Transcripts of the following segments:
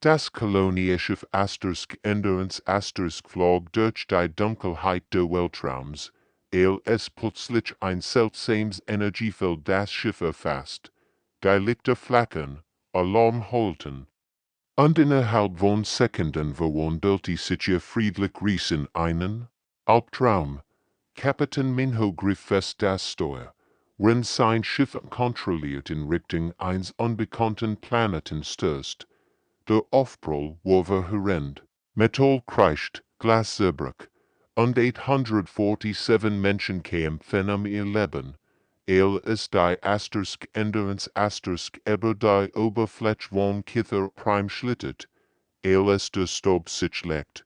Das Kolonieschiff Endurance flog durch die Dunkelheit der Weltraums, es plötzlich ein seltsames Energiefeld das Schiff erfasst. Die Lichter flackern, Alarm holten. Und innerhalb von Sekunden verwandelte sich ihr friedlich Ries in einen Albtraum. Kapitän Minho griff fest das Steuer, wenn sein Schiff kontrolliert in Richtung eines unbekannten Planeten stößt. Der Aufprall war verheerend. Metall kreischt, Glas zerbrach, und 847 Menschen kämpfen um ihr Leben. Es die Endurance über die Oberfläche von Kither Prime schlittert. Es der Staub sich legt.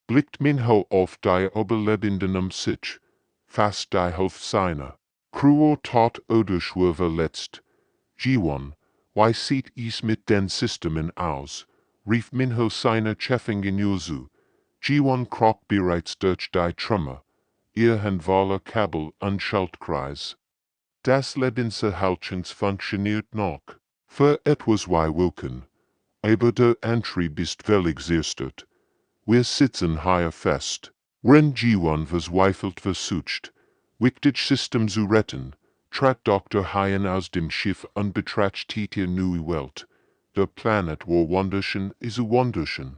Blickt Minho auf die Überlebenden sich. Fast die Hälfte seiner Crew tot oder schwer verletzt. G1, wie sieht es mit den Systemen aus? Rief Minho seiner Chefingenieur zu. G1 kroch bereits durch die Trümmer. Ihr handvoller Kabel und Schaltkreis. Das Lebenserhaltungs funktioniert noch. Für etwas wie Wochen. Aber der Antrieb ist völlig zerstört. Wir sitzen hier fest. Wenn G1 verzweifelt versucht, wichtig System zu retten, trat Dr. Hyen aus dem Schiff und betrachtete neue Welt. Der Planet war wunderschön, wunderschön.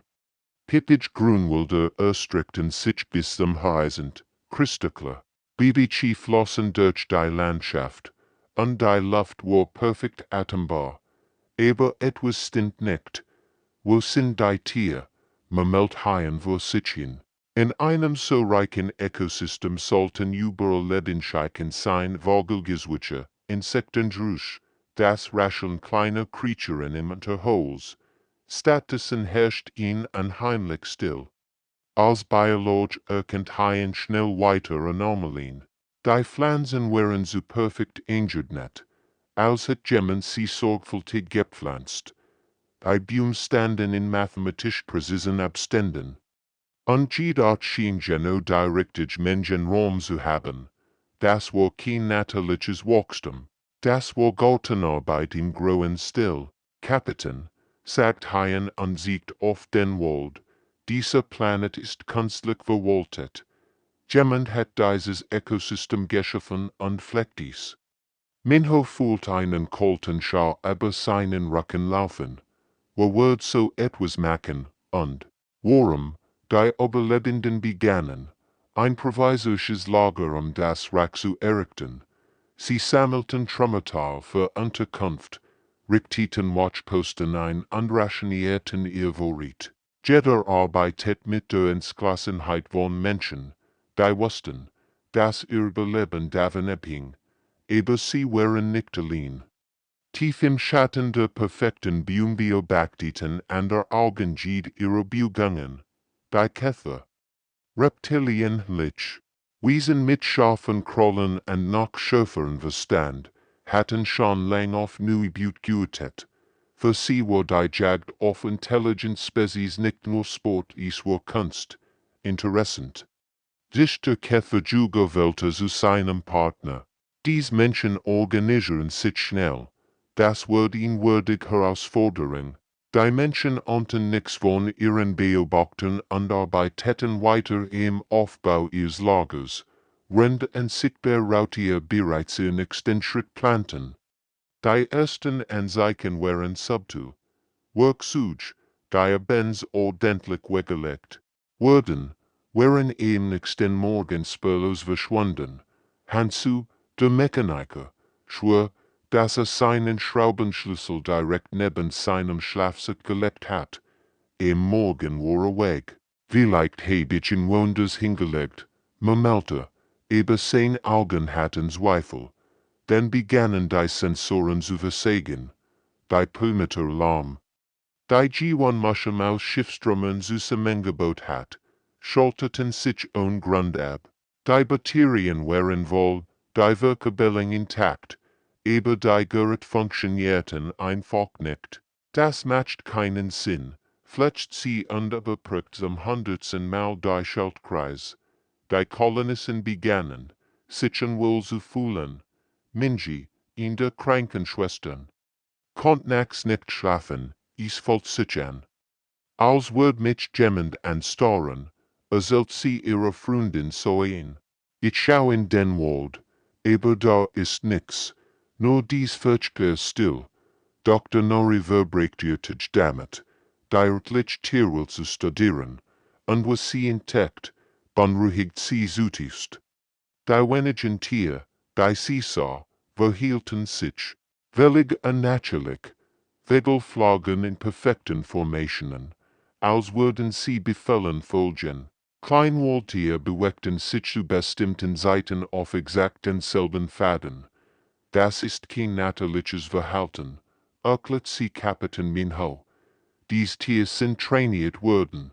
Pippig Grünwälder erstreckten sich bis zum Horizont, kristallklar. Babychi flossen durch die Landschaft, und die Luft war perfekt atembar. Aber etwas stimmt nicht. Wo sind die Tiere? Murmelt Hyen vor sich hin. In einem so reichen Ökosystem sollten überall Lebenszeichen sein, Vogelgezwitscher, Insektengeräusch, das Rascheln kleiner Kreaturen im Unterholz. Stattdessen herrscht unheimlich still. Als Biologe erkennt Hyen schnell weitere Anomalien. Die Pflanzen waren so perfekt nicht, als hätte jemand sie sorgfältig gepflanzt. Die Bäume standen in mathematisch präzisen Abständen. Und jedoch schien genau die richtige Mengenraum zu haben. Das war kein natürliches Wachstum. Das war Gartenarbeit im großen Stil. Kapitän, sagt Hyen und zeigt auf den Wald. Dieser Planet ist künstlich verwaltet. Jemand hat dieses Ökosystem geschaffen und pflegt dies. Minho fühlt einen kalten Schauer über seinen Rücken laufen. Wer wird so etwas machen, und warum? Die Überlebenden begannen, ein provisorisches Lager das Reich zu errichten. Sie sammelten Trümmerteile für Unterkunft, richteten Watchposten ein und rationierten ihr Vorrat. Jeder arbeitet mit der Entschlossenheit von Menschen, die wussten, dass ihr Überleben davon abhing, aber sie waren nicht allein. Tief im Schatten der perfekten Bäume beobachteten an der Augenjed ihrer Bewegungen, die Käfer. Reptilien lich. Wesen mit scharfen Krallen und noch schärferen Verstand, hatten schon lang auf neue Beute gewartet. Für sie war die Jagd auf intelligent Spezies nicht nur Sport, es war Kunst, interessant. Dichter Käfer wählte zu seinem Partner. Dies Menschen organisieren sich schnell. Das wird eine würdige Herausforderung. Die Menschen ahnten nichts von ihren Beobachtungen und arbeiteten weiter im Aufbau ihres Lagers, während unsichtbare Raubtiere bereits ihr nächsten Schritt planten. Die ersten Anzeichen waren subtil. Worksuch, die Benz ordentlich weggelegt wurden, waren im nächsten Morgen spurlos verschwunden. Hansu, der Mechaniker, schwor, dass seinen Schraubenschlüssel direkt neben seinem Schlafsack gelegt hat. Am Morgen war weg. Vielleicht habe ich ihn woanders hingelegt, murmelte, aber seine Augen hatten Zweifel. Dann begannen die Sensoren zu versagen. Die Perimeter-Alarm. Die G1 aus Schiffströmen zusammengebaut hat, schalteten sich ohne Grund ab. Die Batterien waren wohl, die Wirkabelung intakt, aber die Geräte funktionierten einfach nicht. Das macht keinen Sinn, fletcht sie und überprüft zum hundertsten Mal die Schaltkreis. Die Kolonisten begannen, sich unwohl zu fühlen. Minji, in der Krankenschwestern, konnte nachts nicht schlafen, es fällt sich an. Als wird mich jemand anstaren, zult sie ihre Freundin sehen. Ich schau in den Wald, aber da ist nix, nur dies Völkler still. Dr. Nori verbreekt damit, deutlich Tierwelt zu studieren, und was sie entdeckt, beunruhigt sie zutiefst. Die wenigen Tier, die sie sah, verhielten sich, völlig unnatürlich, Wedelflogen in perfekten Formationen, als würden sie befallen folgen. Kleinwaldtier bewegten sich zu bestimmten Zeiten auf exakt denselben Faden. Das ist kein natürliches Verhalten, erklärt sie Kapitän Minho. Dies Tier sind trainiert worden.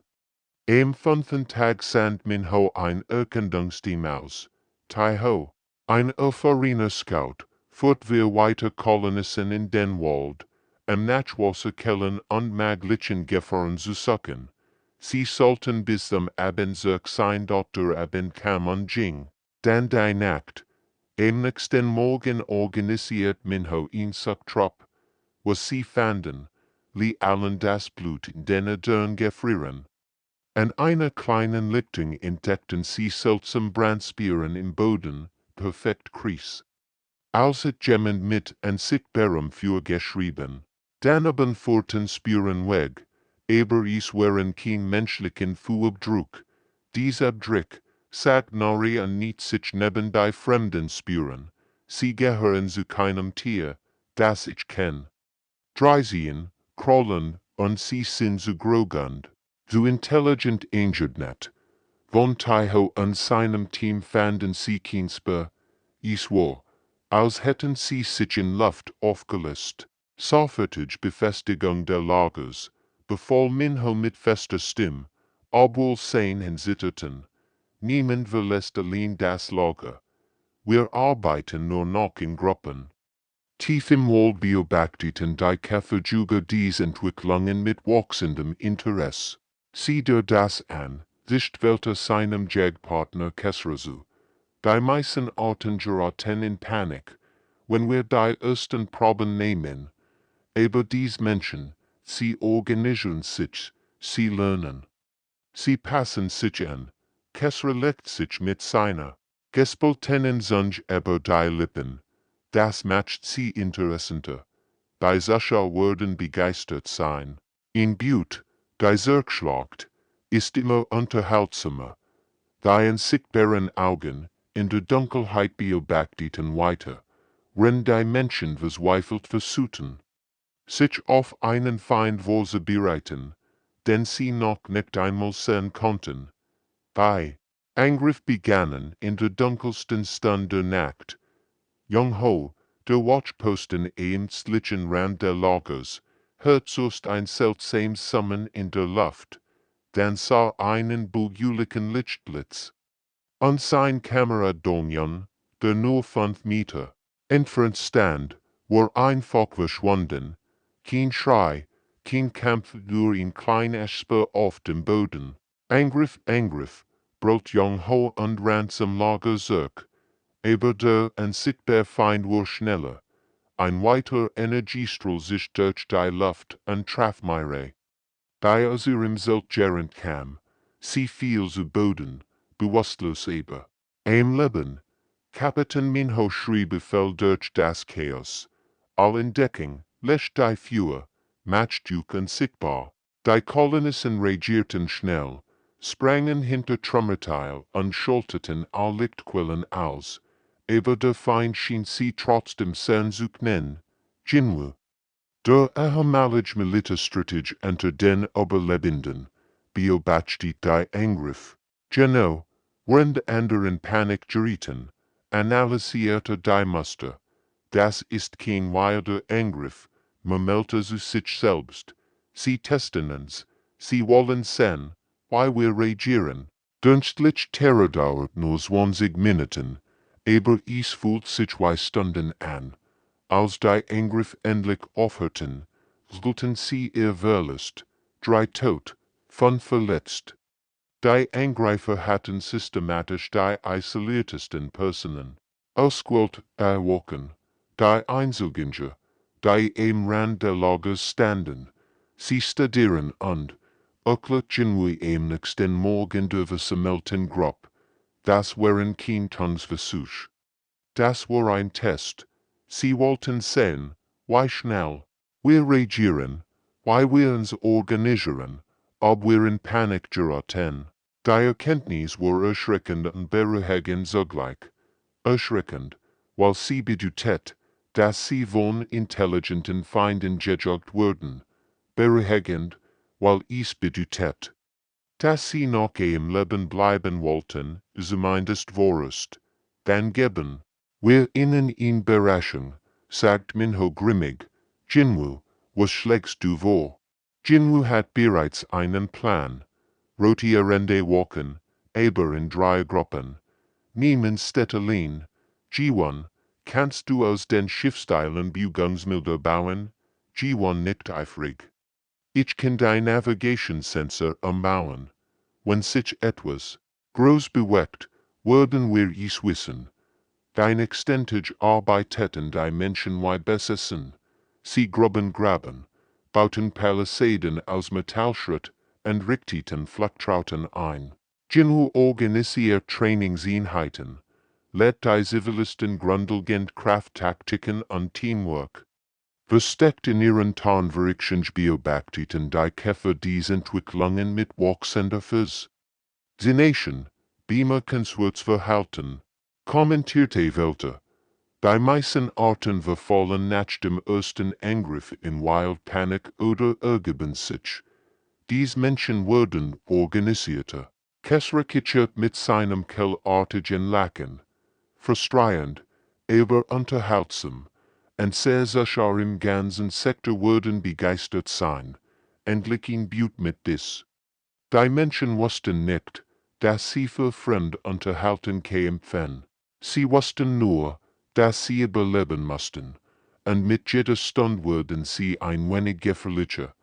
Am 5. Tag sand Minho ein Erkundungsteam aus. Taiho, ein erfahrener Scout, führt wir weiter Kolonisten in den Wald, Nachwasser kellen und maglichen Gefahren zu suchen. Sie sollten bis zum Abend sein, dort der Abend kam und ging. Dann die Nacht. Am nächsten Morgen organisiert Minho ein Suchtrupp. Was sie fanden, li allen das Blut in den Adern gefrieren. An einer kleinen Lichtung entdeckten sie seltsam Brandspuren im Boden, perfekt Kreis. Als het jemand mit unsichtbarem Feuer geschrieben. Daneben fuhrten Spuren weg, aber es waren kein menschlichen Fußabdruck. Dieser Abdruck sagt Nori und nicht sich neben die fremden Spuren. Sie gehören zu keinem Tier, das ich kenn. Dreisien, crawlen, und sie sind zu grogund. Zu intelligent eingeordnet. Von Taiho und seinem Team fanden sie kein Spur. Es war, als hätten sie sich in Luft aufgelöst. Sofortige Befestigung der Lagers, befahl Minho mit fester Stimme, obwohl Sein zitterten. Niemand verlässt allein das Lager. Wir arbeiten nur noch in Gruppen. Tief im Wald beobachteten die Käferjüger dies Entwicklungen mit wachsendem Interesse. Sieh dir das an, Sichtwelte seinem Jagdpartner Kesrazu. Die meisten Arten geraten in Panik, wenn wir die ersten Proben nehmen. Aber dies Menschen, sie organisieren sich, sie lernen. Sie passen sich an. Kesra legt sich mit seiner gespaltenen Zunge über die Lippen. Das macht sie interessanter. Die Zuschauer werden begeistert sein. In Butte, die zurückschlägt, ist immer unterhaltsamer. Die unsichtbaren Augen, in der Dunkelheit beobachteten weiter, wenn die Menschen verzweifelt versuchten, sich auf einen Feind vorzubereiten, den sie noch nicht einmal sehen konnten. Die Angriff begannen in der dunkelsten Stunde der Nacht. Jung Ho, der Watchposten am östlichen Rand der Lagers, hört zuerst ein seltsames Summen in der Luft, dann sah einen bulgulichen Lichtblitz. Und sein Kamerad der nur 5 Meter entfernt stand, war einfach verschwunden. Kein Schrei, kein Kampf durch ein kleines Spur auf dem Boden. Angriff, Angriff, brüllt Jung Ho und rannt zum Lager zurück. Aber der unsichtbare Feind war schneller. Ein weiter Energiestrahl sich durch die Luft und traf Myre. Die aus ihrem Zeltgerend kam, sie fiel zu Boden, bewusstlos aber. Am Leben. Kapitän Minho schrie Befehl durch das Chaos. All in Deckung, lässt die Feuer, Matchduke unsichtbar. Die Kolonisten reagierten schnell, sprangen hinter Trümmerteil und schalteten all Lichtquellen aus. Aber der Feind schien sie trotzdem sehen zu können. Jinwu. Der ehemalige Militärstratege unter den Überlebenden beobachtet die Angriff. Genau, während anderen Panik gerieten, analysierte die Muster. Das ist kein wilder Angriff, murmelte zu sich selbst. Sie testen uns, sie wollen sehen, wie wir reagieren. Dunstlich Terror dauert nur 20 Minuten, aber es fühlt sich wie Stunden an. Als die Angriff endlich aufhörten, sollten sie ihr Verlust, 3 tot, 5 verletzt. Die Angreifer hatten systematisch die isoliertesten Personen ausgewählt erwogen, die Einzelgänger, die am Rand der Lager standen. Sie studieren und, Ukler Jinwui ähnlichst den Morgen über Melten Grub, das waren kein Tonsversuch. Das war ein Test. Sie wollten sehen, wie schnell wir reagieren, wie wir uns organisieren, ob wir in Panik geraten. Die Erkenntnis war erschreckend und beruhigend zugleich. Erschreckend, weil sie bedeutet, dass sie von intelligenten Feinden gejagt wurden. Beruhigend, weil es bedeutet, dass sie noch im Leben bleiben wollten, zumindest vorerst. Dann geben wir ihnen in Überraschung, sagt Minho grimmig. Jinwoo, was schlägst du vor? Jinwoo hat bereits einen Plan. Rotierende Wochen, aber in 3 Gruppen. Niemand Stetterlin. G1, kannst du aus den Schiffsteilen Bugungsmilder bauen? G1 nickt eifrig. Ich kann die Navigationssensor umbauen. Wenn sich etwas groß bewegt, würden wir es wissen. Dein Extentage arbeiteten die Menschen wie besessen. Sie graben, bauten Palisaden aus Metallschrott und richteten Flaktrauten ein. Jinwoo organisiert Trainingseinheiten, lehrt die Zivilisten grundlegend Krafttaktiken und Teamwork. Versteckt in ihren Tarnverrichtungsbeobachteten die Käfer diese Entwicklungen mit wachsender Fuzz. Sie Nation, Bemerkenswertes kommentierte Welter. Die meisten Arten verfallen nach dem ersten Angriff in Wild Panic oder ergeben sich. Dies Menschen wurden organisierter. Kesrikicher mit seinem kellartigen Lachen. Frustrierend, aber unterhaltsam. Und sehr sicher im ganzen Sektor würden begeistert sein. Endlich in Butte mit dies. Die Menschen wussten nicht, dass sie für fremd Unterhaltung kämpfen. Sie wussten nur, dass sie überleben mussten. Und mit jeder Stunde wurden sie ein wenig gefährlicher,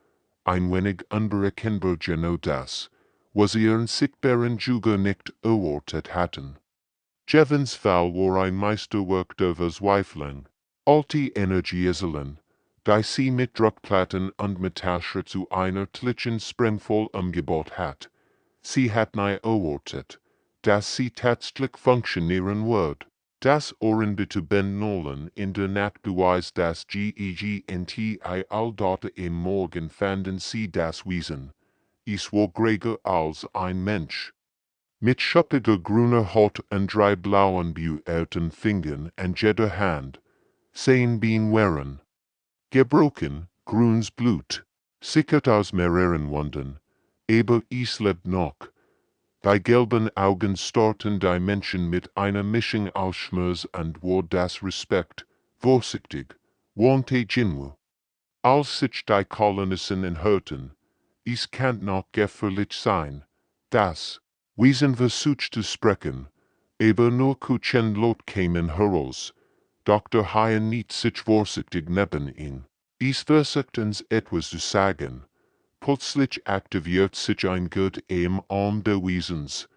ein wenig unberechenbar genau das, was ihren sichtbaren Juger nicht erwartet hatten. Jevons Fall war ein Meisterwerk der Verzweiflung. Alte Energieseln, die sie mit Druckplatten und Metallschrott zu einer Klitschen sprengvoll umgebaut hat. Sie hat nie erwartet, dass sie tatsächlich funktionieren wird. Das Ohrenbetäuben Nullen in der Nacht beweist das GEGNT Alldate im Morgen fanden sie das Wesen. Es war größer als ein Mensch. Mit schuppiger grüner Haut und 3 blauen behaarten Fingern und jeder Hand, sehen Bien waren. Gebrochen, grünes Blut, sickert aus mehreren Wunden, aber es lebt noch. Die gelben Augen starrten die Menschen mit einer Mischung aus Schmerz und war das Respekt, vorsichtig, warnte Jinwoo. Als sich die Kolonisten hörten, es kann noch gefährlich sein, das Wesen versucht zu sprechen, aber nur Kuchen Lot kämen heraus. Dr. Hyen nicht sich vorsichtig neben ihn. Es versucht uns etwas zu sagen. Plötzlich aktiviert sich ein Gurt im Arm der Wesens.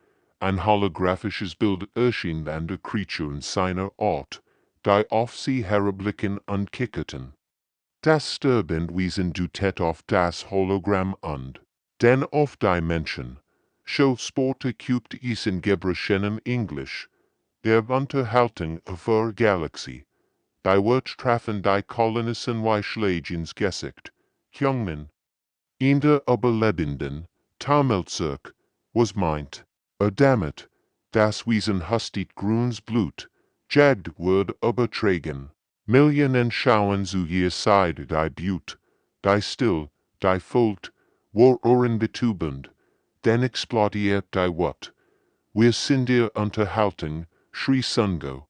Ein holographisches Bild erschien an der Creature in seiner Art, die auf sie herabblicken und kickerten. Das sterbende Wesen deutet auf das Hologramm und, denn auf die Menschen. So sporte kübt es in gebrochenem Englisch. Der Unterhaltung für Galaxie. Die Wort trafen die Kolonisten wie Schläge ins Gesicht. Jungmann. In der Überlebenden, Tammelzirk, was meint, damit, das Wesen hastigt grünes Blut, jagt wird übertragen. Millionen schauen zu ihr Seite die Butte, die still, die folgt, war ohrenbetäubend, denn explodiert die Wort. Wir sind ihr Unterhaltung, schrie Sungo.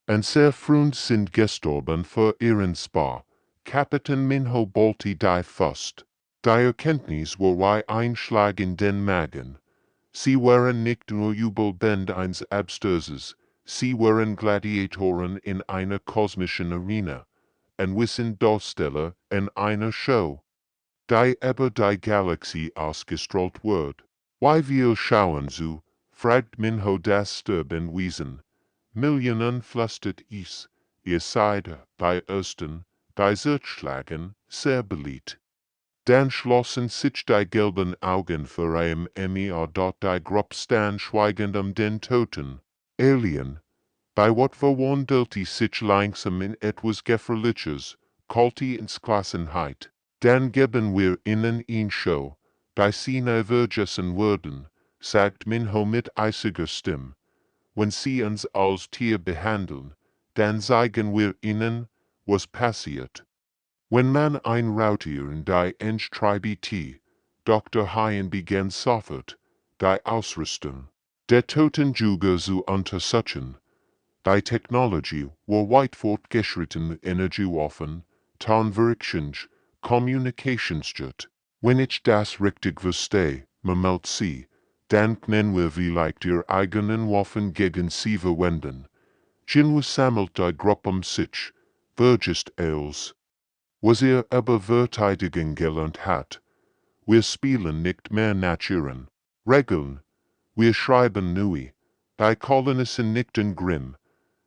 Und sehr früh sind gestorben für ihren Spar. Kapitän Minho bollte die Faust. Die Erkenntnis war wie ein Schlag in den Magen. Sie waren nicht nur Übelband eines Absturzes, sie waren Gladiatoren in einer kosmischen Arena, und wissen Darsteller in einer Show, die über die Galaxie ausgestrahlt wird. Wie wir schauen zu, fragt Minho das sterbende Wesen. Millionen flüstert es, ihr seid bei Ersten, die Serzschlagen, sehr beliebt. Dan schlossen sich die gelben Augen vor einem die Gruppe stand schweigend den Toten. Alien, bei wat verwandelt die sich langsam in etwas Gefährliches, kalte Entschlossenheit. Dan geben wir ihnen ein Show, bei sie nervösen Worten, sagt Minho mit eisiger Stimme. Wenn sie uns als Tier behandeln, dann zeigen wir ihnen, was passiert. Wenn man ein Raubtier in die Enchtreibt, Dr. Hien begann sofort, die Ausrüstung der Toten Juga zu untersuchen. Die Technologie war weit fortgeschritten Energiewaffen, Tarnwerkzeuge, Kommunikationsjet. Wenn ich das richtig verstehe, meldet sie, dann können wir vielleicht ihre eigenen Waffen gegen sie verwenden. Jinwu sammelt die Gruppe sich, vergisst els. Was aber Verteidigung gelernt hat. Wir spielen nicht mehr Naturen. Regeln. Wir schreiben neu. Die Kolonisten nickten grimm.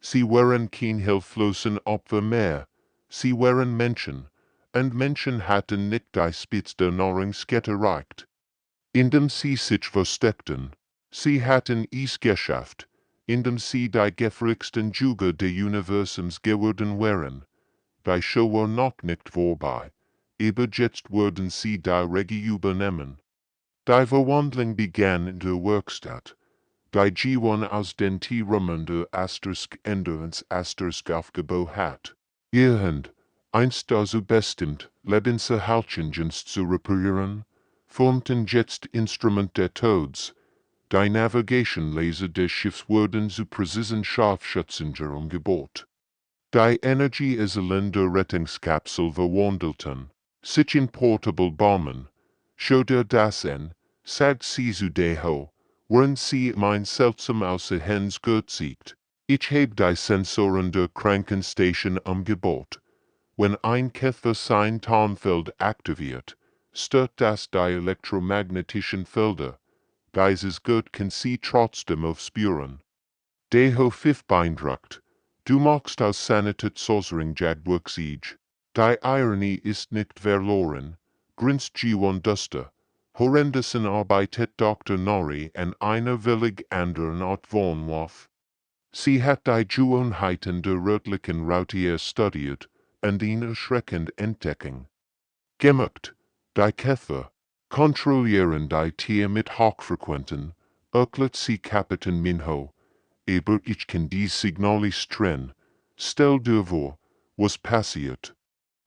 Sie waren kein hilflosen Opfer mehr. Sie waren Menschen. Und Menschen hatten nicht die Spitze der Nahrungskette erreicht. Indem sie sich versteckten. Sie hatten es geschafft, indem sie die gefährlichsten Juga des Universums geworden waren. Die Show war noch nicht vorbei, aber jetzt würden sie die Regie übernehmen. Die Verwandlung begann in der Werkstatt. Die G1 aus den Tierrahmen der Änderung aufgebaut hat. Ihr Hand, einst dazu bestimmt, Lebenserhaltungsdienst zu reparieren, formten jetzt Instrument der Todes. Die Navigation-Laser des Schiffs wurden zu präzisen Scharfschützen umgebaut. Die Energieisolierung der Rettungskapsel verwandelten, sich in portable Bomben. Schaut das an, sagt sie zu Deho, während sie mein seltsam außer Hens gezeigt. Ich habe die Sensoren der Krankenstation umgebaut. Wenn ein Käfer sein Tarnfeld aktiviert, stört das die elektromagnetischen Felder. Dieses Gut kann sie trotzdem aufspüren. Deho 5 beeindruckt. Du magst aus Sanitätssäuserung Jagdwerksieg. Die Ironie ist nicht verloren, grinst G1 Duster. Horrendusen arbeitet Dr. Nori an einer völlig anderen Art von Waff. Sie hat die Gewohnheiten der rötlichen Raubtiere studiert und ihn erschreckend entdecken. Gemerkt, die Käfer, kontrollieren die Tiere mit Hochfrequenten, erklärt sie Kapitän Minho. Aber ich kann die Signale trennen. Stell dir vor, was passiert.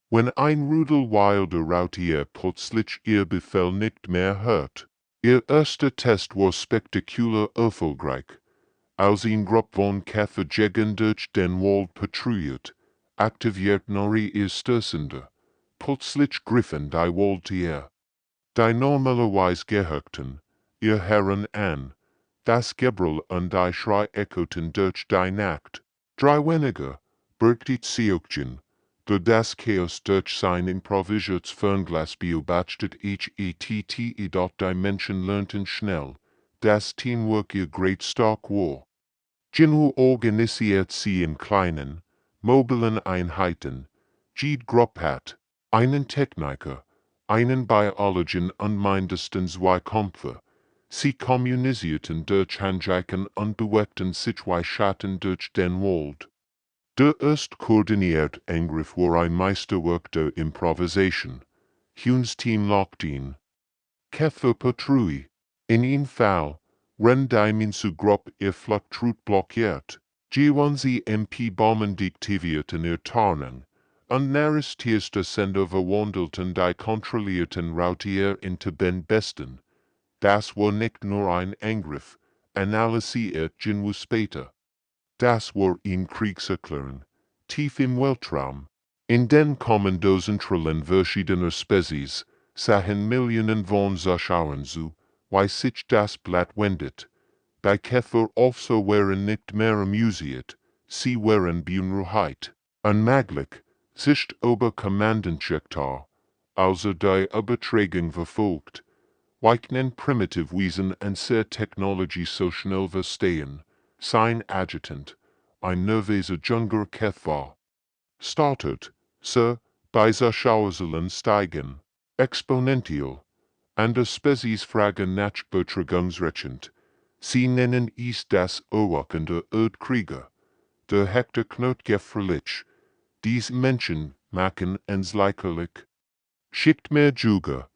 Wenn ein Rudel wilder Raubtiere plötzlich ihr Befehl nicht mehr hört. Ihr erster Test war spektakulär erfolgreich. Als eine Gruppe von Käfer gegen durch den Wald patrouilliert, aktiviert Nori ihr Stößender. Plötzlich griffen die Waldtiere. Die normalerweise gehörten, ihr Herren an. Das Gebrüll und die Schrei echoten durch die Nacht. 3 weniger, bergte Seokjin, der das Chaos durch sein improvisiertes Fernglas beobachtet die Menschen lernten schnell, das Teamwork ihr great stark war. Jinwoo organisiert sie in kleinen, mobilen Einheiten. Jede Gruppe hat einen Techniker, einen Biologen und mindestens 2 Kämpfer. Sie kommunizierten durch Handscheiken und bewegten sich wie Schatten durch den Wald. Der erst koordinierte Angriff war ein Meisterwerk der Improvisation. Huns Team lockte ihn. Käfer Patrouille. In einem Fall, wenn die Minzu-Gruppe ihr Fluchtroute blockiert, gewann sie MP-Bomben deaktivierten ihr Tarnung, und narristierste Sender verwandelten die kontrollierten Raubtiere into den Besten. Das war nicht nur ein Angriff, analysiert Jinwoo später. Das war eine Kriegserklärung, tief im Weltraum. In den Kommandozentren verschiedener Spezies sahen Millionen von Zuschauern zu, wie sich das Blatt wendet. Die Käfer also waren nicht mehr amüsiert, sie waren beunruhigt. Unmöglich, sich Oberkommandantensektor, also die Übertragung verfolgt. Weichen primitive Wesen und sehr Technologie so schnell verstehen, sein Adjutant, ein nervöser junger Käfer. Startet, Sir, bei Zuschauerzahlen steigen. Exponential. Anders Spezies Fragen nach Betragungsrechnung. Sie nennen es das Augen der Raubtiere. Der Hektar Knot gefährlich. Dies Menschen machen ens lächerlich. Schickt mehr Juga.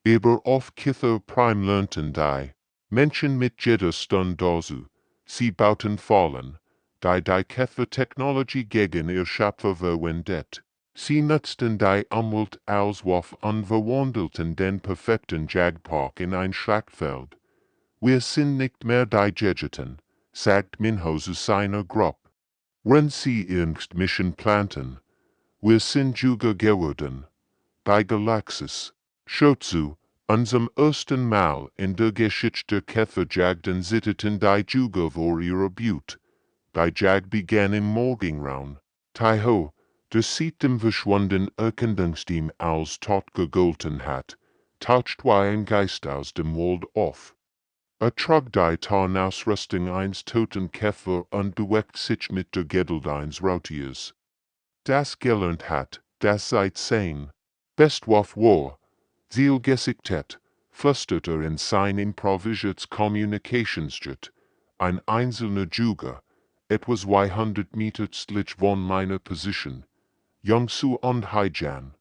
Aber auf Kither Prime lernten die Menschen mit jeder Stund dazu. Sie bauten fallen. Die Kither Technologie gegen ihr Schöpfer verwendet. Sie nutzten die Umwelt als Waffe und verwandelten den perfekten Jagdpark in ein Schlachtfeld. Wir sind nicht mehr die Gegeten, sagt Minho zu seiner Gruppe. Wenn sie irgend Mission planten, wir sind Juga geworden. Die Galaktische. Schaut zu, unserem ersten Mal in der Geschichte der Käferjagden zitteten die Juga vor ihrer Beut. Die Jagd begann im Morgengrauen. Taiho, das sieht dem verschwundenen Erkennungsteam als tot gegolten hat, taucht wie ein Geist aus dem Wald auf. Trug die Tarnausrüstung eines toten Käfer und bewegt sich mit der Geduld eines Raubtiers. Das gelernt hat, das seit sein. Best waff war, Zielgesichtet, flüsterte in sein improvisiertes Kommunikationsjet, ein einzelner Juga, etwas 200 Meter östlich von meiner Position, Youngsu und Haijan.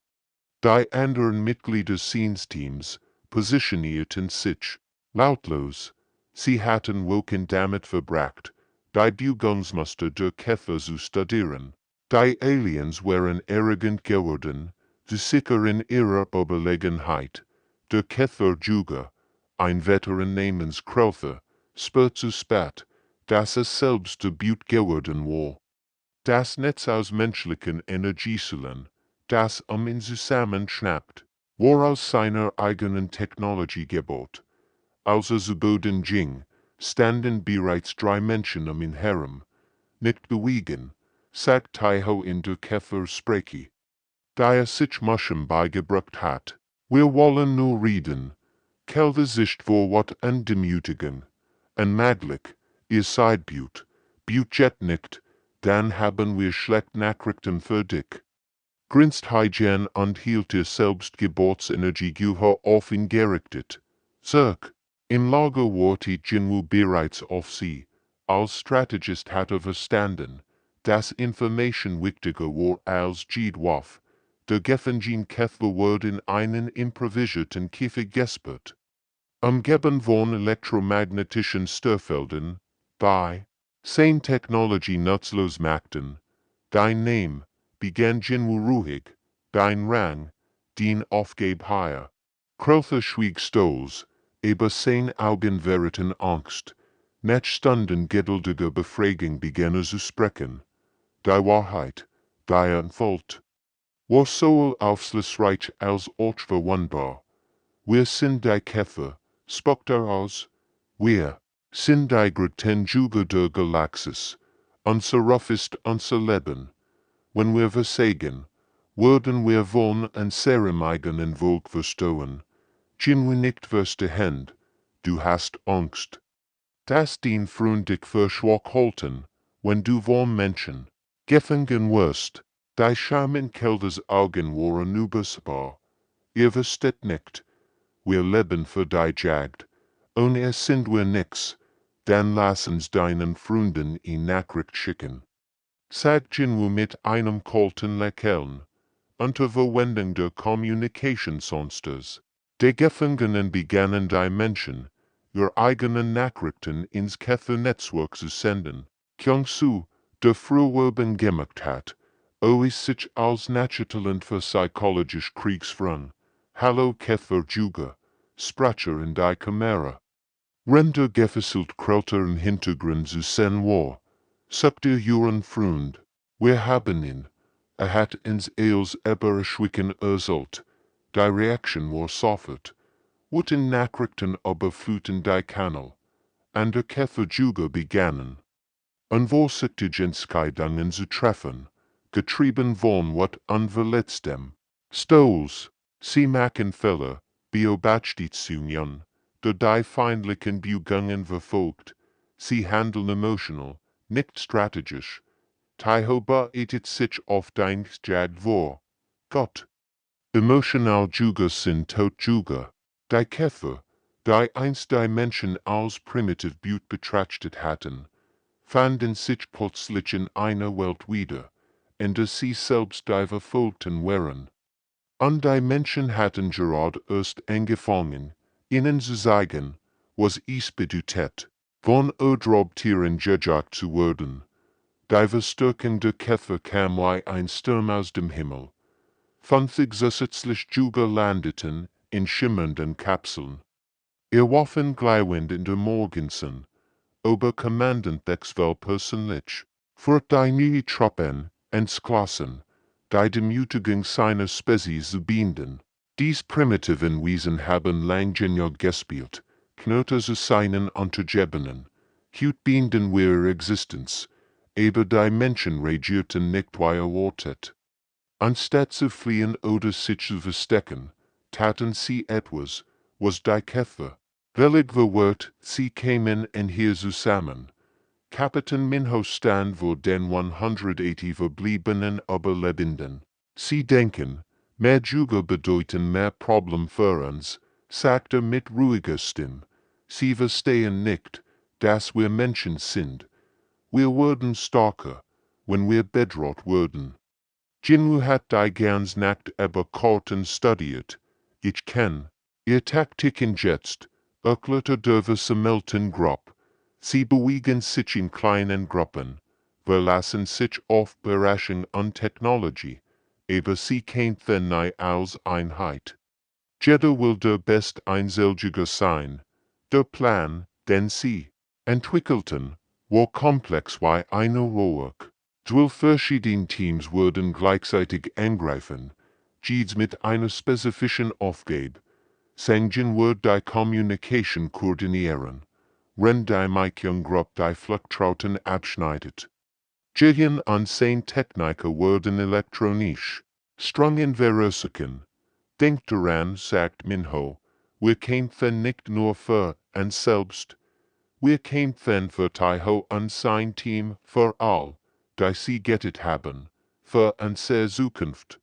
Die anderen Mitglieder seines Teams positionierten sich, lautlos. Sie hatten Wochen damit verbracht, die Bewegungsmuster der Käfer zu studieren. Die Aliens waren arrogant geworden, zu sicher in ihrer Überlegenheit. Der Käfer Juga, ein Veteran namens Crowther, spürte zu spät, dass es selbst der Beut geworden war. Das Netz aus menschlichen Energiezellen, das ihn zusammenschnappt, war aus seiner eigenen Technologie gebot. Als zu Boden ging, standen bereits 3 Menschen ihn herum. Nicht bewegen, sagt Taiho in der Käfersprache. Da sich Mushum beigebracht hat. Wir wollen nur reden. Kelder sich vor wat andemütigen. Unmöglich, ihr seid Beut nicht, dann haben wir schlecht Nachrichten für dich. Grinst Haijan und hielt ihr selbst Geburtsenergiegehör auf ihn gerichtet. Zirk. Im Lager war die Jinwu bereits auf sie. Als Strategist hatte verstanden, dass Information wichtiger war als Jedwaf. Der Gefangene Käfer wurde in einen improvisierten Käfig gesperrt. Umgeben von elektromagnetischen Störfeldern, die seine Technologie nutzlos machten. Dein Name, begann Jinwu ruhig, dein Rang, den aufgab higher. Crowther schwieg stolz, aber seine Augen verrieten Angst. Nach Stunden geduldiger Befragung begann zu sprechen. Die Wahrheit, die entfällt, war sowohl aufschlussreich als auch verwundbar. Wir sind die Käfer, spuckte aus. Wir sind die größten Juga der Galaxis. Unser Ruf ist unser Leben. Wenn wir versagen, würden wir von unserem eigenen Volk verstohlen. Gehen wir nicht wirst die Hand, du hast Angst. Das den freundlich für schwach halten, wenn du von Menschen gefangen wirst. Die Scham in Kelders Augen waren unübersehbar. Ihr versteht nicht. Wir leben für die Jagd. Ohne es sind wir nix. Dann lass uns deinen Freunden in Nachricht schicken. Sagt Jinwu mit einem kalten Lächeln. Unter Verwendung der Kommunikationsmonsters. Die Gefangenen begannen die Menschen, ihre eigenen Nachrichten ins Käfer-Netzwerk zu senden. Kyung-Su, der früher gemacht hat, erwies sich als Naturtalent für psychologisch Kriegsführung. Hallo Käfer Juga, Spracher in die Kamera. Render gefesselt Krauter im Hintergrund zu sehen war. Sagt ihr Juren Freund, wir haben ihn. Hat ins Eels eber erschwicken erzählt. Die Reaktion war sofort. Wurden Nachrichten überfluten die Kanal. Und der Käfer Juga begannen. Unvorsichtigkeiten zu treffen, getrieben von wat unverletztem. Stolz, sie machen Fehler, Beobachtungen, der die feindlichen Bewegungen verfolgt. Sie handeln emotional, nicht strategisch. Taiho bereitet sich auf den Jagd vor. Gott. Emotional Juga sind tot Juga. Die Käfer, die einst die Menschen als primitiv Butte betrachtet hatten, fanden sich plötzlich in einer Welt wieder, in der sie selbst die verfolgten waren. Und die Menschen hatten gerade erst angefangen, ihnen zu sagen, was es bedeutet, von Raubtieren gejagt zu werden. Die Verstärkung der Käfer kam wie ein Sturm aus dem Himmel. 50 zusätzlich Juga landeten in schimmernden Kapseln. Ihr warfen gleichend in der Morgenson, Oberkommandant Dexwell persönlich, für die neue Truppen entschlossen, die Demütigung seiner Spezies zu binden. Dies primitiven Wesen haben lang genug gespielt, Knoten zu seinen Untergebenen, hut binden wir Existenz, aber die Menschen regierten nicht wie erwartet. Anstatt zu fliehen oder sich zu verstecken, taten sie etwas, was die Käfer, willig verwirrt, sie kämen in hier zusammen. Kapitän Minho stand vor den 180 verbliebenen Überlebenden. Sie denken, mehr Juga bedeuten mehr Problem für uns, sagte mit ruhiger Stimme. Sie verstehen nicht, dass wir Menschen sind. Wir werden stärker, wenn wir bedroht werden. Jinwu hat die ganz Nacht über Karten studiert. Ich kenn ihr Taktiken jetzt, erklärte der versammelten Gruppe. Sie bewegen sich in kleinen Gruppen, verlassen sich auf Überraschung und Technologie, aber sie kämpfen nie als Einheit. Jeder will der best Einzelgänger sein. Der Plan, den sie entwickelten, war komplex wie eine Rohrwerk. 12 verschiedene Teams würden gleichzeitig angreifen, jedes mit einer spezifischen Aufgabe. Sangjin wird die Kommunikation koordinieren, wenn die Mädchengruppe die Fluchtrouten abschneidet. Jillian und seine Techniker werden elektronisch, strongen verursachen. Denkt daran, sagt Minho, wir kämpfen nicht nur für uns selbst, wir kämpfen für Taiho und sein Team, für all, die sie gerettet haben, für unsere Zukunft.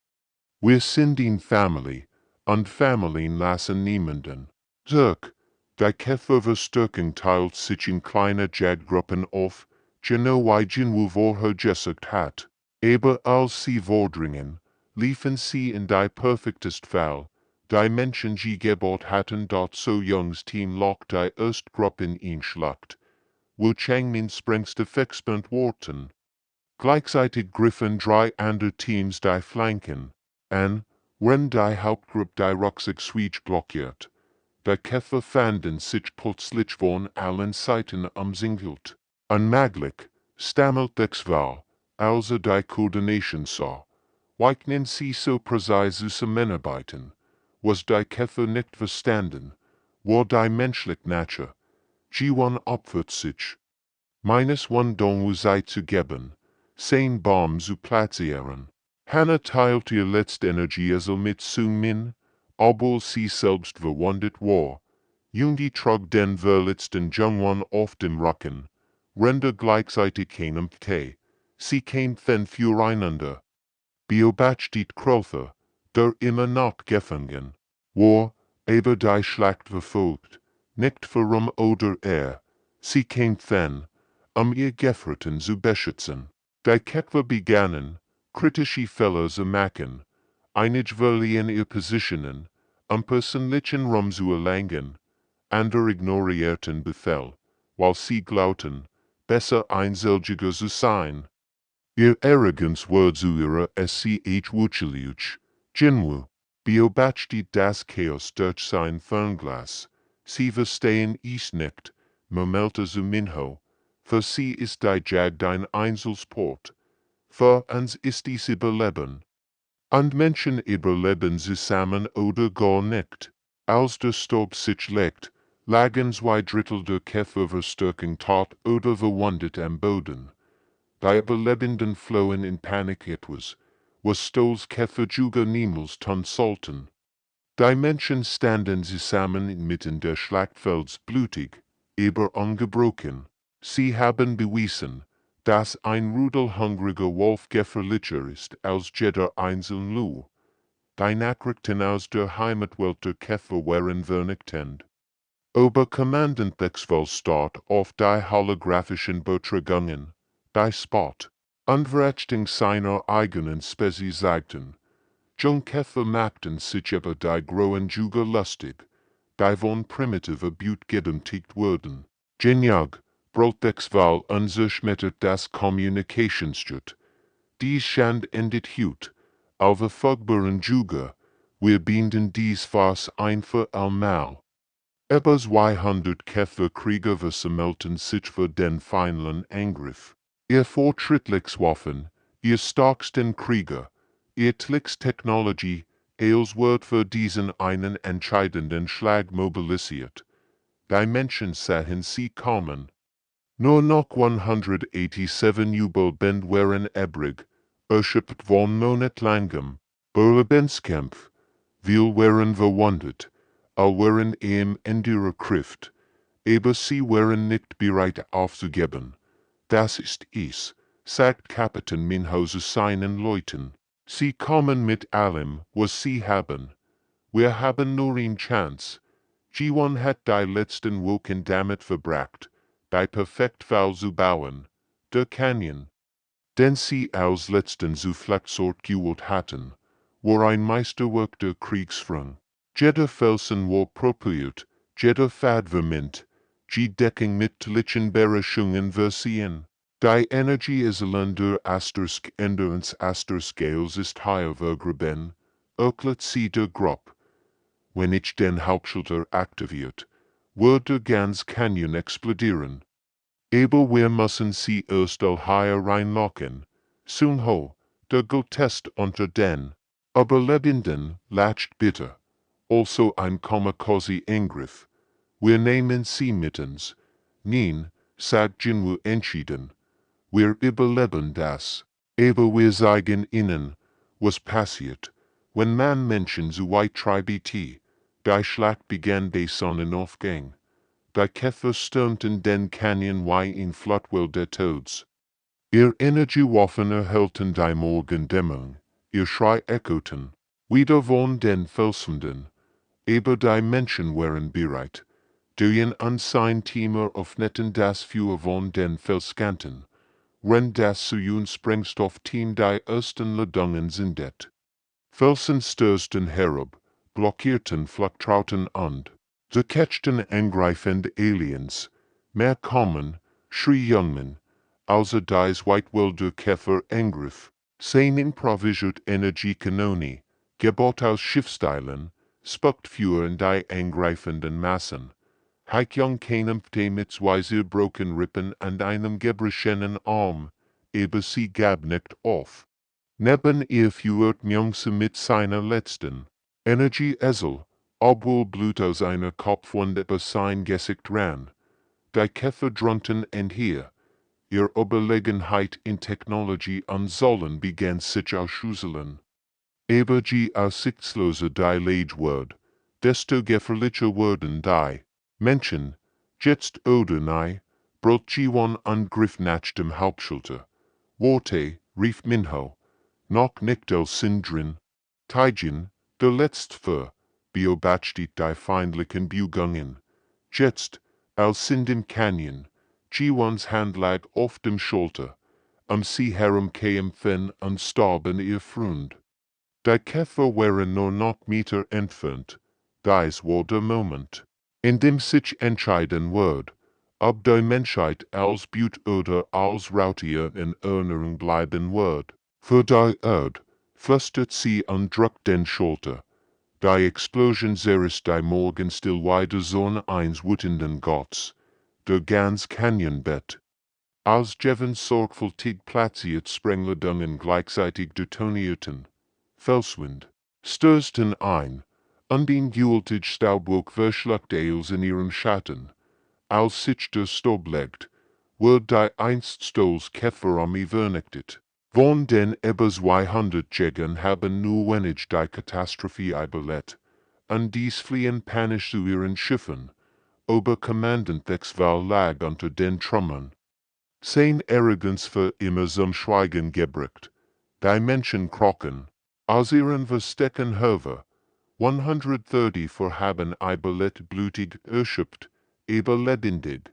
Wir sind in Familie, und Familien lassen niemanden zurück. Die Käferverstärkung teilt sich in kleine Jagdgruppen auf, genau wie Jinwu vorher gesagt hat. Aber als sie vordringen, liefen sie in die perfektest Fall. Die Menschen, die gebaut hatten dort so junges Team lock die Erstgruppen in Schlacht, wo Changmin sprengste verspannte Worten. Gleichzeitig griffen 3 andere Teams die Flanken an, wenn die Hauptgruppe die Rucksack Switch blockiert. Die Käfer fanden sich plötzlich von allen Seiten umzingelt. Unmöglich, stammelt Dexwell, als die Koordination sah. Weichen sie so präzise zusammenarbeiten, was die Käfer nicht verstanden, war die menschliche Natur. G1 opfert sich. -1 Dong Zeit zu geben, 10 Bomben zu platzieren. Hannah teilt ihr letzte Energie also mit Sung Min, obwohl sie selbst verwundet war. Yundi trug den verletzten Jungwon auf dem Rücken. Ränder gleichzeitig kämpfte. Sie kämpfen füreinander. Beobachtet Krother, der immer noch gefangen war, aber die Schlacht verfolgt, nicht warum oder sie kämpfen, ihr Gefährten zu beschützen. Die Kämpfer begannen, kritische Fälle zu machen, einige verliehen ihre Positionen, persönlichen Ruhm zu erlangen, andere ignorierten Befehl, weil sie glaubten, besser Einzelgänger zu sein. Ihr Arroganz war zu ihrer SCH Wucheliuch, Jinwu, beobachtet das Chaos durch sein Fernglas. Sie verstehen es nicht, murmelte zu Minho, für sie ist die Jagd ein Einzelsport. Für uns ist dies Überleben. Und Menschen überleben zusammen oder gar nicht. Als der Staub sich legt, lagen 2/3 der Käferverstärkung tot oder verwundet am Boden. Die Überlebenden flohen in Panik etwas, was Stolz Käferjuger niemals tun sollten. Die Menschen standen zusammen inmitten des Schlachtfelds blutig, aber ungebrochen. Sie haben bewiesen, dass ein Rudel hungriger Wolf gefährlicher ist als jeder einzelne Lu. die Nachrichten aus der Heimatwelt Käfer waren vernichtend. Oberkommandant-Wechselstart auf die holographischen Betragungen, die Spot, Anverachtung seiner eigenen Spezies zeigten. John Käfer machten sich über die großen Jüger lustig, die von primitiver Bute gedemtigt wurden. Geniag, Brotwechsel an sich mit das Kommunikationsjut. Dies Schand endet hut, auf folgbaren Jüger, wir binden dies was ein für allmal. Über 200 Käferkrieger versammelten sich für den finalen Angriff. Ihr fortschrittlichsten, ihr starksten Krieger, ihr Technologie, als wird für diesen einen entscheidenden Schlag mobilisiert. Die Menschen sahen sie kommen. Nur noch 187 Jubelband waren übrig, erschöpft von monatelangem Überlebenskampf. Viel waren verwundet, all waren in ihrer Kraft, aber sie waren nicht bereit aufzugeben. Das ist es, sagt Kapitän Minhauser seinen Leuten. Sie kommen mit allem, was sie haben. Wir haben nur eine Chance. G1 hat die letzten Wochen damit verbracht, die Perfektfall zu bauen, der Canyon. Den sie als letzten Zufluchtsort gewählt hatten, war ein Meisterwerk der Kriegsführung. Jeder Felsen war propriiert, jeder Fadvermint, die Deckung mit Lichtenberechungen versehen. Die Energieisolation der Asterisk Änderungs Asteriskales ist higher vergraben, öklet sie der Gruppe. Wenn ich den Hauptschalter aktiviert, wird der ganz Canyon explodieren. Aber wir müssen sie erst higher reinlocken. Soon ho, der Test unter den Überlebenden lacht bitter. Also ein Kamikaze-Angriff. Wir nehmen sie mittens. Nein, sagt Jinwu entschieden. Wir überleben das. Aber wir sagen ihnen, was passiert, wenn man Menschen so weit treibt. Die Schlacht begann bei Sonnenaufgang. Die Käfer stürmten den Canyon wie ein Flottwell der Tods. Ihr Energiewaffen erhellten die Morgendämmerung, ihr Schrei echoten, wieder von den Felswänden. Aber die Menschen waren bereit. Deren Anseintümer öffneten das Feuer von den Felskanten, wenn das zu ihren Sprengstoffteam die ersten Ladungen sendet. Felsen stürzten herab, blockierten Flugtrauten und catchten angreifende Aliens. Mehr kommen, schrie Jungmann, also dies Whitewilder Käfer Angriff. Sein improvisiert Energiekanone, gebot aus Schiffsteilen, spuckt Feuer in die angreifenden Massen. Heikjung kämpfte mit zwei zerbrochenen Rippen an einem gebrochenen Arm, aber sie gab nicht auf. Neben ihr führt Mjungse mit seiner letzten Energie-Esel, obwohl Blut aus einer Kopfwunde über sein Gesicht ran. Die Käfer drunten und hier. Ihr Überlegenheit in Technologie und Sollen begann sich auszuschüsseln. Aber je aussichtsloser die Lage wird, desto gefährlicher wurden die Menschen. Jetzt oder nie, brüllt G1 Angriff nach dem Hauptschalter. Worte, rief Minho. Noch nicht als sind drin. Taijin, der letzte beobachtet die feindlichen Bewegungen. Jetzt, als sind im Canyon, G1s Hand lag auf dem Schulter, sie herumkämpfen und starben ihr Freund. Die Käfer waren nur noch Meter entfernt. Dies war der Moment, in dem sich entscheiden wird, ob die Menschheit als But oder als Raubtier in Erinnerung bleiben wird. Für die Erde flüstert sie und drückt den Schulter. Die Explosion zerriss die morgenstillweite Sonne eines wütenden Gottes, der ganz Canyonbett. Als Jevons sorgfältig platziert Sprengladungen gleichzeitig detonierten. Felswind stürzten ein, und ein gewaltig Staubwolk verschluckte alles in ihrem Schatten. Als sich der Staub legt, wird die einst stolz Käferarmee vernichtet. Von den über 200 Jägern haben nur wenig die Katastrophe überlebt, und dies fliehen panisch zu ihren Schiffen. Oberkommandant-Wechsel lag unter den Trümmern. Sein Arroganz für immer zum Schweigen gebracht. Die Menschen krochen. Aus ihren Verstecken hervor, 130 haben Eibelet blutig erschöpft, überlebendig.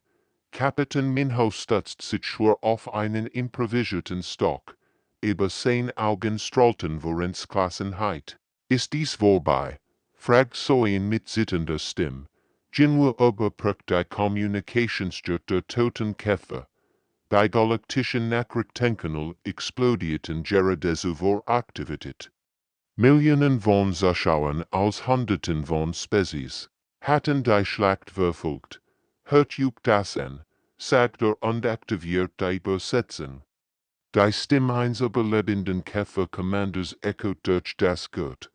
Kapitän Minho stützt sich schwer auf einen improvisierten Stock, über sein Augen strahlten vorens Klassenheit. Ist dies vorbei? Fragt Soin mit zitternder Stimme. Jinwa überprüft die Kommunikationsstört der toten Käfer. Die galaktischen Nachrichtenkanal explodierten Gerardesuvor Aktivität. Millionen von Zuschauern aus Hunderten von Spezies hatten die Schlacht verfolgt. Hört juckt das an, sagt und aktiviert die Übersetzung. Die Stimme eines überlebenden Käferkommanders echoed durch das Gut.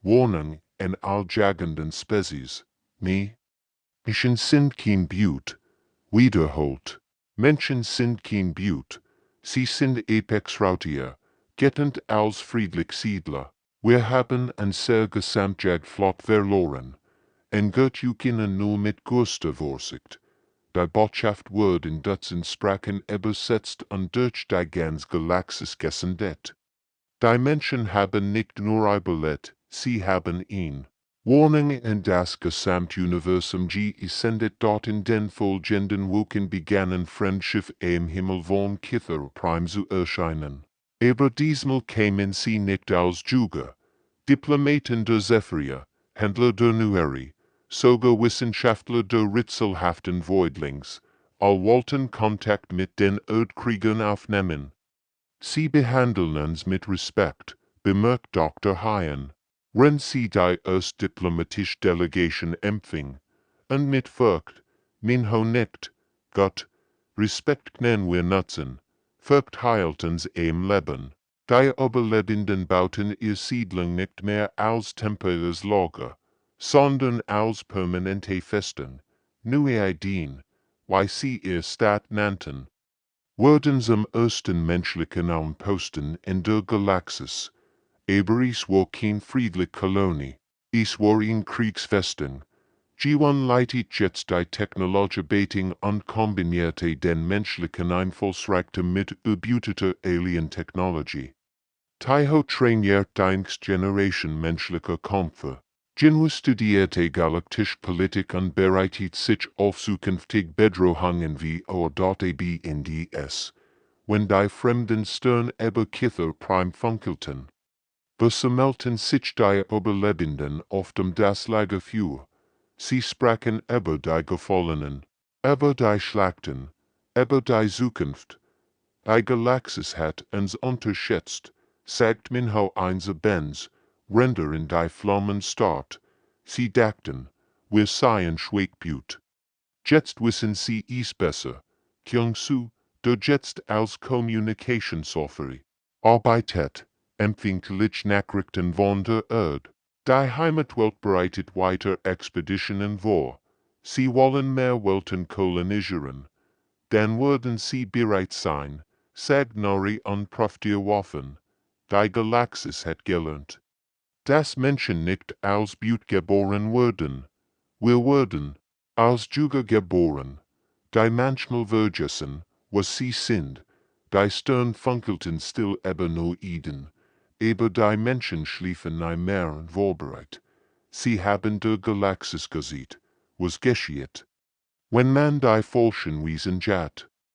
Warnung an alljagenden Spezies. Menschen sind kein Blut. Wiederholt. Menschen sind kein Blut. Sie sind Apex-Raubtiere, gettend als friedlich Siedler. Wir haben ein sehr gesamtjäg Flott verloren. En Gott ihnen nur mit größter Vorsicht. Die Botschaft wurde in Dutzend Sprachen übersetzt und durch die ganz Galaxis gesendet. Die Menschen haben nicht nur überlebt, sie haben ihn. Warnung in das Gesamtuniversum gesendet dort in den folgenden Wochen begannen Fremdschiff im Himmel von Kither Prime zu erscheinen. Aber diesmal kämen sie nicht als Juger, Diplomaten der Zephyria, Händler der Nueri, sogar Wissenschaftler der rätselhaften Voidlings, all wollten Kontakt mit den Erdkriegern aufnehmen. Sie behandeln uns mit Respekt, bemerkt Dr. Hyen. Wenn sie die erst diplomatische Delegation empfing, und mit Furcht, Minho nickt, Gott, Respekt nennen wir nutzen, Furcht heilt uns im Leben. Die Überlebenden bauten ihr Siedlung nicht mehr als temporäres Lager, sondern als permanente Festung, neue Ideen, wie sie ihr Stadt nannten. Wurden zum ersten menschlichen Posten in der Galaxis, aber es war kein friedliche Kolonie, es war eine Kriegsfestung. G1 leitet jetzt die Technologie Baiting und kombinierte den menschlichen Einflussreichtum mit überbüteter Alien-Technologie. Taiho trainiert die Next Generation menschlicher Kämpfer. Jinwu studierte galaktische Politik und bereitet sich auf zukünftig Bedrohungen wie OR.AB in wenn die fremden Stern über Kither Prime funkelten. Versammelten sich die Überlebenden oft das Lagerfeuer. Sie sprachen über die Gefallenen, über die Schlachten, über die Zukunft. Die Galaxis hat uns unterschätzt, sagt Minho einser Benz, Ränder in die Flammen start. Sie dachten, wir seien Schwachbut. Jetzt wissen sie es besser. Kyung-Su, der jetzt als Kommunikationssoftware arbeitet, empfängt Nachrichten von der Erde. Die Heimatwelt bereitet weiter Expeditionen vor. Sie wollen mehr Welten kolonisieren. Dann würden sie bereit sein, sagt neue und kraftige Waffen. Die Galaxis hat gelernt, dass Menschen nicht als Blut geboren wurden. Wir wurden als Juger geboren, die manchmal vergessen, was sie sind. Die Stern funkelten still über Noiden, aber die Menschen schliefen nicht mehr vorbereit. Sie haben der Galaxis gesehen, was geschieht. Wenn man die Falschen wiesen jat,